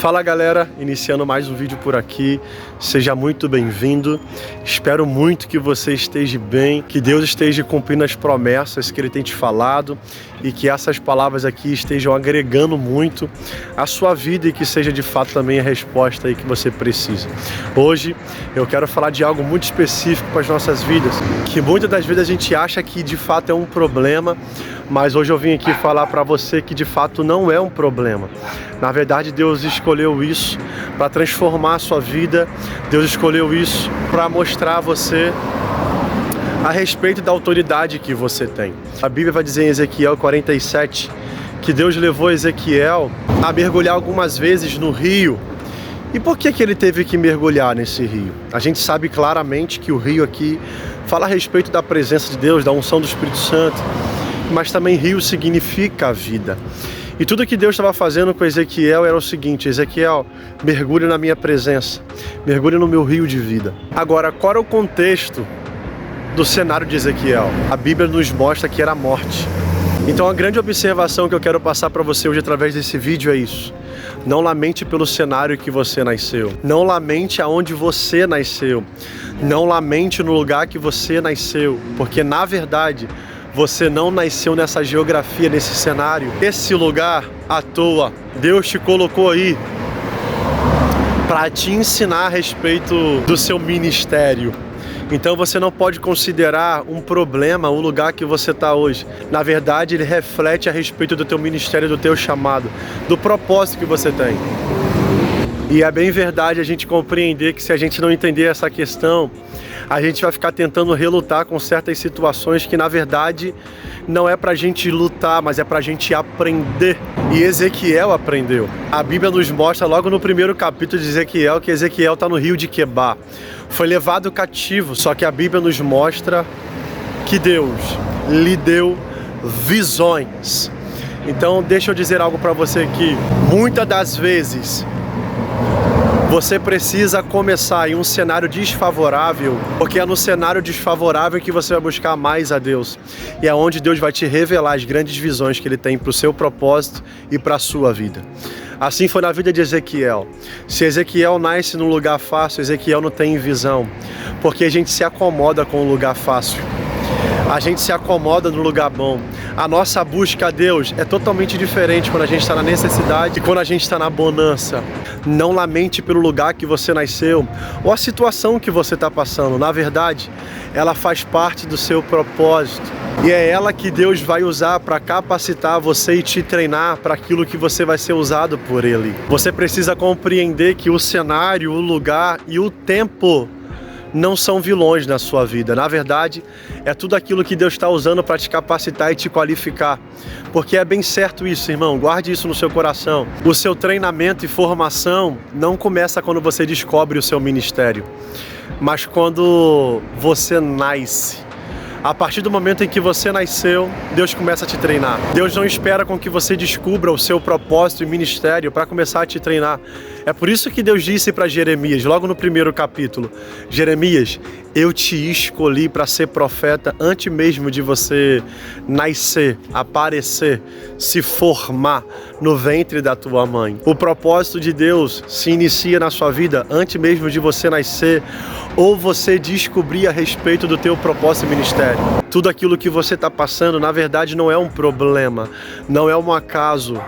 Fala galera, iniciando mais um vídeo por aqui, seja muito bem-vindo. Espero muito que você esteja bem, que Deus esteja cumprindo as promessas que Ele tem te falado e que essas palavras aqui estejam agregando muito a sua vida e que seja de fato também a resposta aí que você precisa. Hoje eu quero falar de algo muito específico para as nossas vidas, que muitas das vezes a gente acha que de fato é um problema, mas hoje eu vim aqui falar para você que de fato não é um problema. Na verdade, Deus escolheu isso para transformar a sua vida. Deus escolheu isso para mostrar a você a respeito da autoridade que você tem. A Bíblia vai dizer em Ezequiel 47 que Deus levou Ezequiel a mergulhar algumas vezes no rio. E por que ele teve que mergulhar nesse rio? A gente sabe claramente que o rio aqui fala a respeito da presença de Deus, da unção do Espírito Santo, mas também rio significa a vida. E tudo que Deus estava fazendo com Ezequiel era o seguinte: Ezequiel, mergulhe na minha presença, mergulhe no meu rio de vida. Agora, qual era o contexto do cenário de Ezequiel? A Bíblia nos mostra que era a morte. Então a grande observação que eu quero passar para você hoje através desse vídeo é isso: não lamente pelo cenário que você nasceu, não lamente aonde você nasceu, não lamente no lugar que você nasceu, porque na verdade você não nasceu nessa geografia, nesse cenário, esse lugar à toa. Deus te colocou aí para te ensinar a respeito do seu ministério. Então você não pode considerar um problema o lugar que você está hoje. Na verdade, ele reflete a respeito do teu ministério, do teu chamado, do propósito que você tem. E é bem verdade a gente compreender que se a gente não entender essa questão, a gente vai ficar tentando relutar com certas situações que na verdade não é pra gente lutar, mas é pra gente aprender. E Ezequiel aprendeu. A Bíblia nos mostra logo no primeiro capítulo de Ezequiel que Ezequiel está no rio de Quebar. Foi levado cativo, só que a Bíblia nos mostra que Deus lhe deu visões. Então deixa eu dizer algo pra você aqui. Muitas das vezes você precisa começar em um cenário desfavorável, porque é no cenário desfavorável que você vai buscar mais a Deus. E é onde Deus vai te revelar as grandes visões que Ele tem para o seu propósito e para a sua vida. Assim foi na vida de Ezequiel. Se Ezequiel nasce num lugar fácil, Ezequiel não tem visão, porque a gente se acomoda com um lugar fácil. A gente se acomoda no lugar bom. A nossa busca a Deus é totalmente diferente quando a gente está na necessidade e quando a gente está na bonança. Não lamente pelo lugar que você nasceu ou a situação que você está passando. Na verdade, ela faz parte do seu propósito. E é ela que Deus vai usar para capacitar você e te treinar para aquilo que você vai ser usado por Ele. Você precisa compreender que o cenário, o lugar e o tempo não são vilões na sua vida. Na verdade, é tudo aquilo que Deus está usando para te capacitar e te qualificar. Porque é bem certo isso, irmão. Guarde isso no seu coração. O seu treinamento e formação não começa quando você descobre o seu ministério, mas quando você nasce. A partir do momento em que você nasceu, Deus começa a te treinar. Deus não espera com que você descubra o seu propósito e ministério para começar a te treinar. É por isso que Deus disse para Jeremias, logo no primeiro capítulo: Jeremias, eu te escolhi para ser profeta antes mesmo de você nascer, aparecer, se formar no ventre da tua mãe. O propósito de Deus se inicia na sua vida antes mesmo de você nascer ou você descobrir a respeito do teu propósito e ministério. Tudo aquilo que você está passando, na verdade, não é um problema, não é um acaso.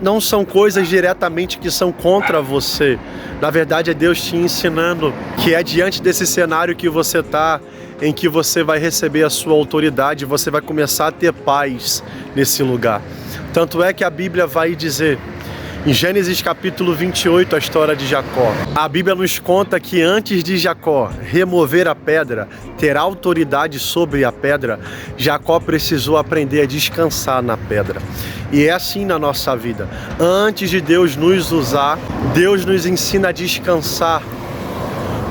Não são coisas diretamente que são contra você. Na verdade, é Deus te ensinando que é diante desse cenário que você está, em que você vai receber a sua autoridade, você vai começar a ter paz nesse lugar. Tanto é que a Bíblia vai dizer, em Gênesis capítulo 28, a história de Jacó. A Bíblia nos conta que antes de Jacó remover a pedra, ter autoridade sobre a pedra, Jacó precisou aprender a descansar na pedra. E é assim na nossa vida. Antes de Deus nos usar, Deus nos ensina a descansar.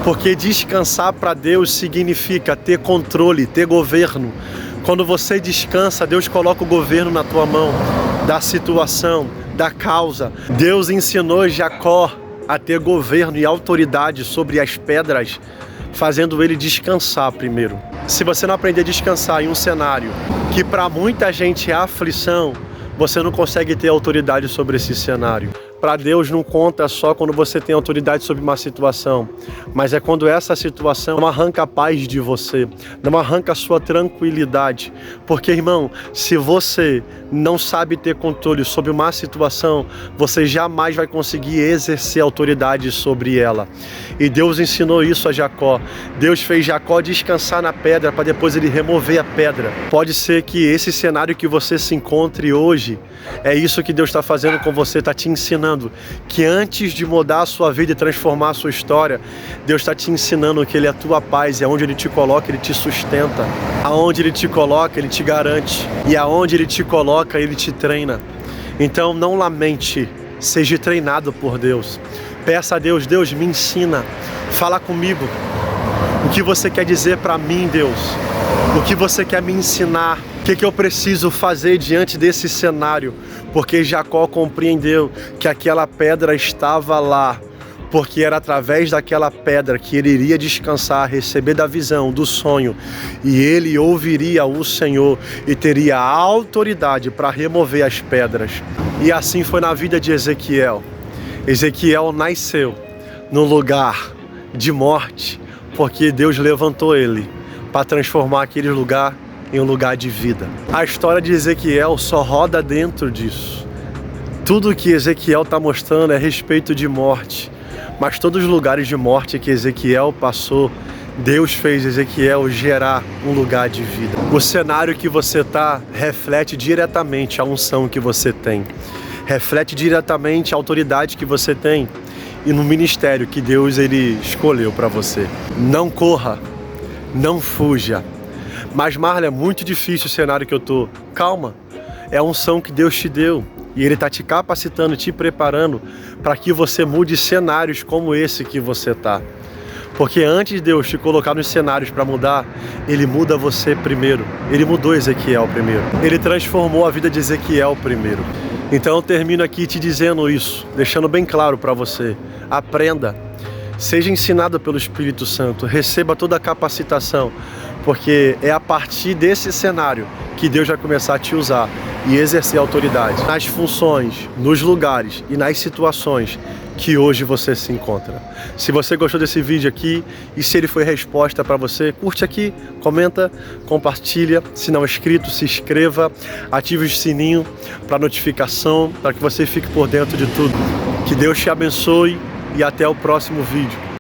Porque descansar para Deus significa ter controle, ter governo. Quando você descansa, Deus coloca o governo na tua mão, da situação, da causa. Deus ensinou Jacó a ter governo e autoridade sobre as pedras, fazendo ele descansar primeiro. Se você não aprender a descansar em um cenário que para muita gente é aflição, você não consegue ter autoridade sobre esse cenário. para Deus não conta só quando você tem autoridade sobre uma situação, mas é quando essa situação não arranca a paz de você, não arranca a sua tranquilidade. Porque, irmão, se você não sabe ter controle sobre uma situação, você jamais vai conseguir exercer autoridade sobre ela. E Deus ensinou isso a Jacó. Deus fez Jacó descansar na pedra para depois ele remover a pedra. Pode ser que esse cenário que você se encontre hoje, é isso que Deus está fazendo com você, está te ensinando que antes de mudar a sua vida e transformar a sua história, Deus está te ensinando que Ele é a tua paz, e aonde Ele te coloca, Ele te sustenta. Aonde Ele te coloca, Ele te garante. E aonde Ele te coloca, Ele te treina. Então não lamente, seja treinado por Deus. Peça a Deus, Deus me ensina, fala comigo. O que você quer dizer para mim, Deus? O que você quer me ensinar? O que eu preciso fazer diante desse cenário? Porque Jacó compreendeu que aquela pedra estava lá, porque era através daquela pedra que ele iria descansar, receber da visão, do sonho, e ele ouviria o Senhor e teria a autoridade para remover as pedras. E assim foi na vida de Ezequiel. Ezequiel nasceu num lugar de morte, porque Deus levantou ele para transformar aquele lugar em um lugar de vida. A história de Ezequiel só roda dentro disso. Tudo que Ezequiel está mostrando é a respeito de morte, mas todos os lugares de morte que Ezequiel passou, Deus fez Ezequiel gerar um lugar de vida. O cenário que você está reflete diretamente a unção que você tem, reflete diretamente a autoridade que você tem e no ministério que Deus ele escolheu para você. Não corra, não fuja. Mas Marla, é muito difícil o cenário que eu tô. Calma, é a unção que Deus te deu e Ele está te capacitando, te preparando para que você mude cenários como esse que você tá. Porque antes de Deus te colocar nos cenários para mudar, Ele muda você primeiro. Ele mudou Ezequiel primeiro. Ele transformou a vida de Ezequiel primeiro. Então eu termino aqui te dizendo isso, deixando bem claro para você. Aprenda, seja ensinado pelo Espírito Santo, receba toda a capacitação, porque é a partir desse cenário que Deus vai começar a te usar e exercer autoridade nas funções, nos lugares e nas situações que hoje você se encontra. Se você gostou desse vídeo aqui e se ele foi resposta para você, curte aqui, comenta, compartilha. Se não é inscrito, se inscreva, ative o sininho para notificação, para que você fique por dentro de tudo. Que Deus te abençoe e até o próximo vídeo.